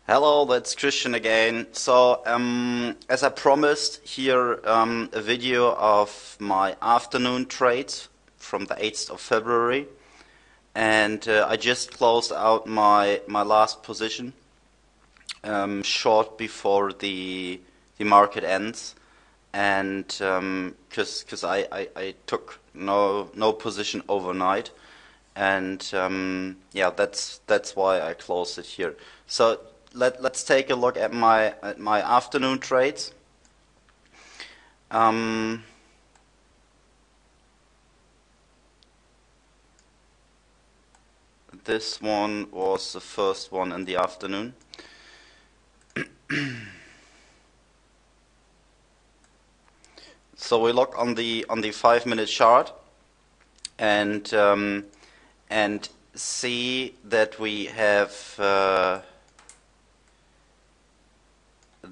Hello, that's Christian again. So, as I promised, here a video of my afternoon trades from the 8th of February, and I just closed out my last position short before the market ends, and because I took no position overnight, and yeah, that's why I closed it here. So. Let's take a look at my afternoon trades. This one was the first one in the afternoon. So we look on the 5-minute chart and see that we have.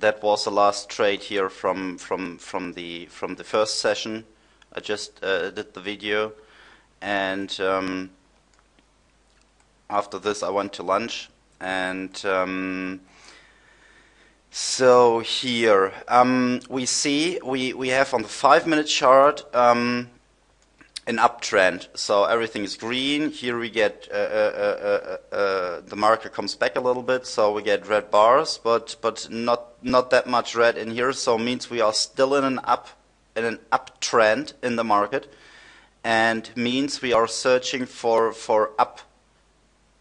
That was the last trade here from the first session. I just did the video, and after this I went to lunch, and so here we see we have on the 5-minute chart an uptrend, so everything is green. Here we get the market comes back a little bit, so we get red bars, but not that much red in here. So it means we are still in an uptrend in the market, and means we are searching for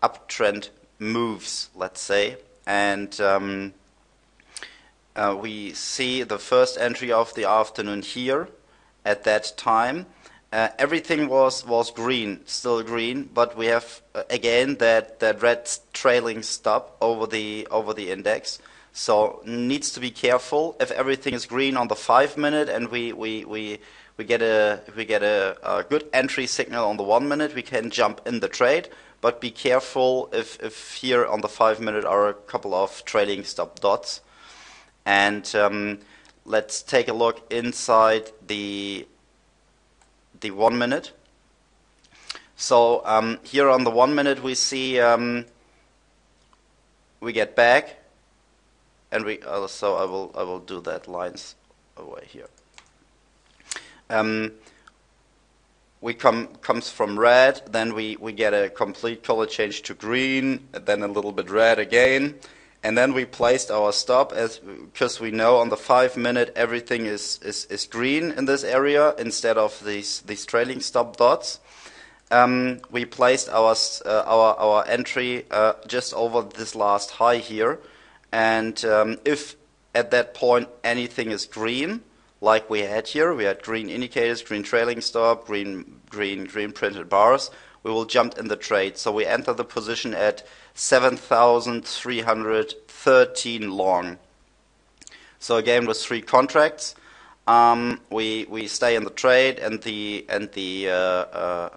uptrend moves, let's say. And we see the first entry of the afternoon here at that time. Everything was green, still green, but we have again that red trailing stop over the index. So needs to be careful. If everything is green on the 5-minute and we get a good entry signal on the 1-minute, we can jump in the trade. But be careful if here on the 5-minute are a couple of trailing stop dots. And let's take a look inside the 1-minute. So here on the 1-minute we see we get back, and we so I will do that lines away here. We comes from red, then we get a complete color change to green, then a little bit red again. And then we placed our stop because we know on the 5-minute everything is green in this area instead of these trailing stop dots. We placed our entry just over this last high here, and if at that point anything is green, like we had here, we had green indicators, green trailing stop, green printed bars, we will jump in the trade. So we enter the position at 7,313 long. So again with 3 contracts, we stay in the trade, and the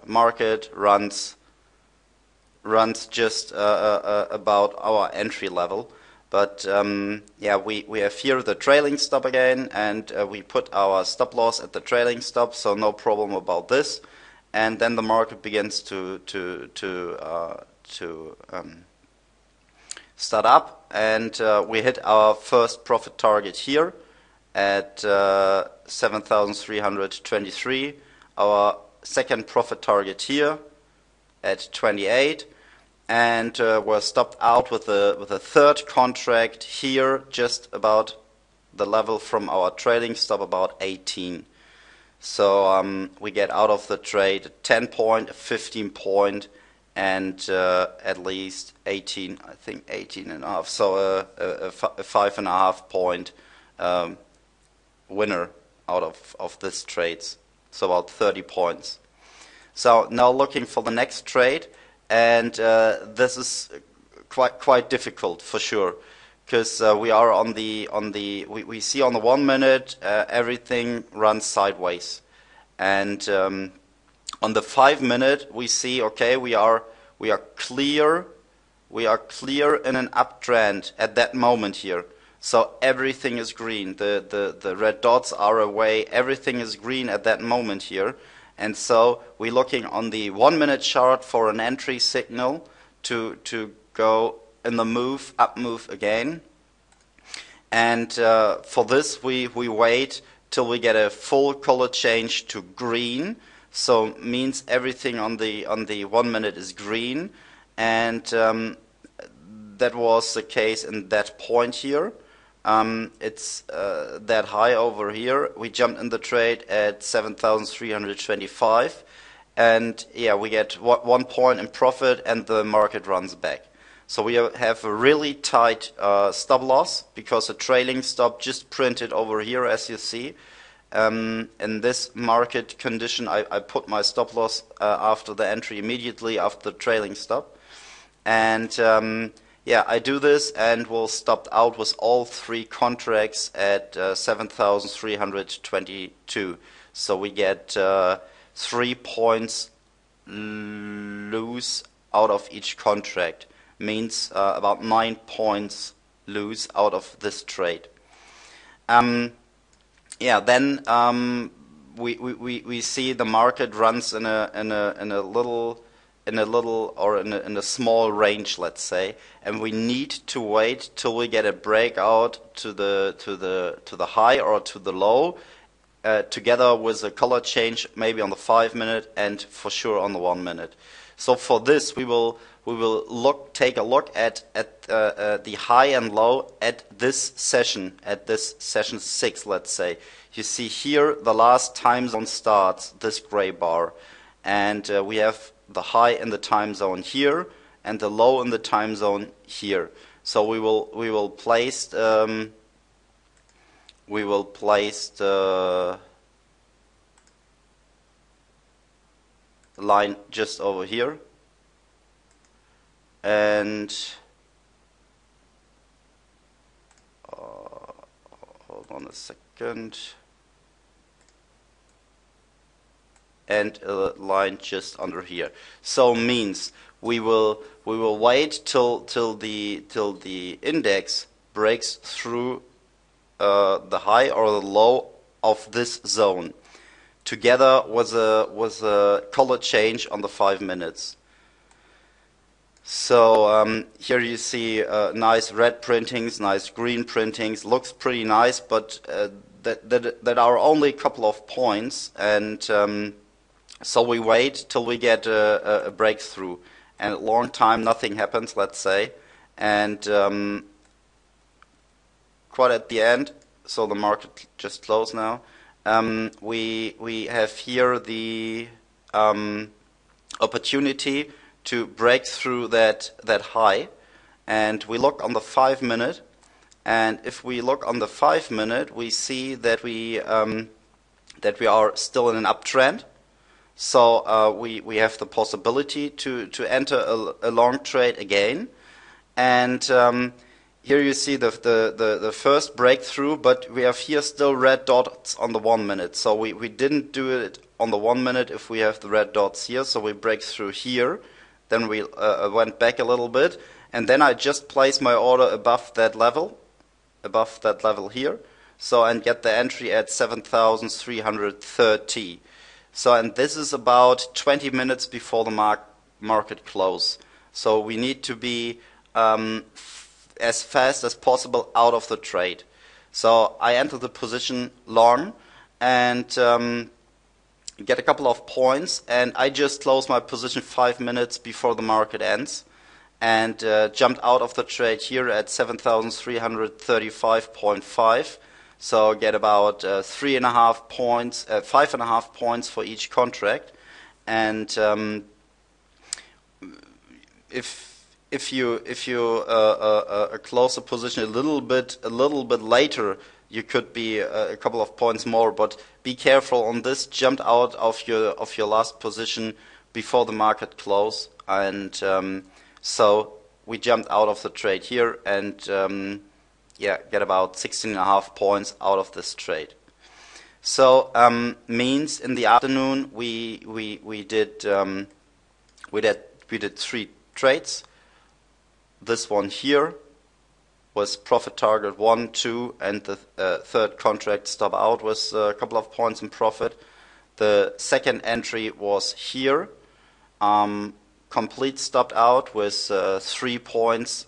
market runs just about our entry level. But yeah, we have here the trailing stop again, and we put our stop loss at the trailing stop, so no problem about this. And then the market begins to start up, and we hit our first profit target here at 7,323. Our second profit target here at 28, and we're stopped out with a third contract here, just about the level from our trailing stop, about 18. So we get out of the trade 10 point, 15 point, and at least 18, I think 18 and a half. So a 5.5 point winner out of this trades. So about 30 points. So now looking for the next trade, and this is quite difficult for sure, because we are we see on the 1-minute everything runs sideways, and on the 5-minute we see, okay, we are clear in an uptrend at that moment here. So everything is green. The red dots are away. Everything is green at that moment here, and so we're looking on the 1-minute chart for an entry signal to go in the move, up move again. And for this we wait till we get a full color change to green. So means everything on the 1 minute is green, and that was the case in that point here. It's that high over here. We jumped in the trade at 7,325, and yeah, we get 1 point in profit, and the market runs back. So we have a really tight stop loss, because the trailing stop just printed over here, as you see. In this market condition, I put my stop loss after the entry, immediately after the trailing stop. And yeah, I do this and will stop out with all 3 contracts at 7,322. So we get 3 points lose out of each contract. Means about 9 points lose out of this trade. Yeah, then we see the market runs in a small range, let's say, and we need to wait till we get a breakout to the high or to the low, together with a color change, maybe on the 5 minute and for sure on the 1 minute. So for this, we will take a look at the high and low at this session 6, let's say. You see here the last time zone starts, this gray bar, and we have the high in the time zone here and the low in the time zone here. So we will place the line just over here. And hold on a second, and a line just under here. So means we will wait till the index breaks through the high or the low of this zone, together with a color change on the 5 minutes. So here you see nice red printings, nice green printings. Looks pretty nice, but that are only a couple of points, and so we wait till we get a breakthrough. And a long time nothing happens, let's say, and quite at the end, so the market just closed now. We have here the opportunity to break through that high, and we look on the 5 minute, and if we look on the 5 minute, we see that we are still in an uptrend. So we have the possibility to enter a long trade again, and here you see the first breakthrough, but we have here still red dots on the 1 minute. So we didn't do it on the 1 minute if we have the red dots here. So we break through here. Then we went back a little bit, and then I just placed my order above that level here, so and get the entry at 7,330. So, and this is about 20 minutes before the market close. So we need to be as fast as possible out of the trade. So I enter the position long and get a couple of points, and I just close my position 5 minutes before the market ends, and jumped out of the trade here at 7,335.5. So get about 3.5 points, 5.5 points for each contract, and if you close a position a little bit later, you could be a couple of points more, but be careful on this. Jumped out of your last position before the market close, and so we jumped out of the trade here, and yeah, get about 16.5 points out of this trade. So means in the afternoon we did 3 trades. This one here was profit target 1, 2, and the third contract stop out was a couple of points in profit. The second entry was here, complete stopped out with 3 points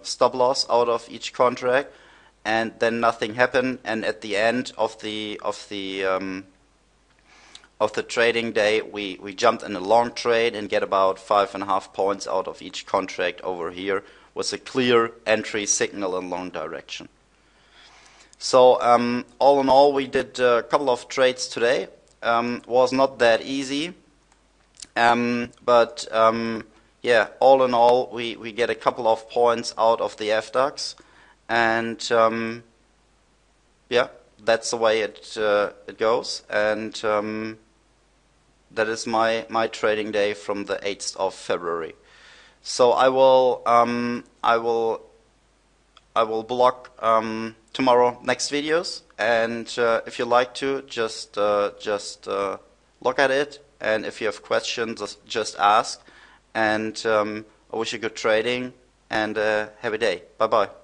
stop loss out of each contract, and then nothing happened. And at the end of the trading day, we jumped in a long trade and get about 5.5 points out of each contract over here, with a clear entry signal in long direction. So all in all, we did a couple of trades today. Was not that easy, but yeah, all in all, we get a couple of points out of the FDAX, and yeah, that's the way it goes. And that is my trading day from the 8th of February. So I will block tomorrow next videos, and if you like to, just look at it, and if you have questions, just ask. And I wish you good trading, and have a day. Bye bye.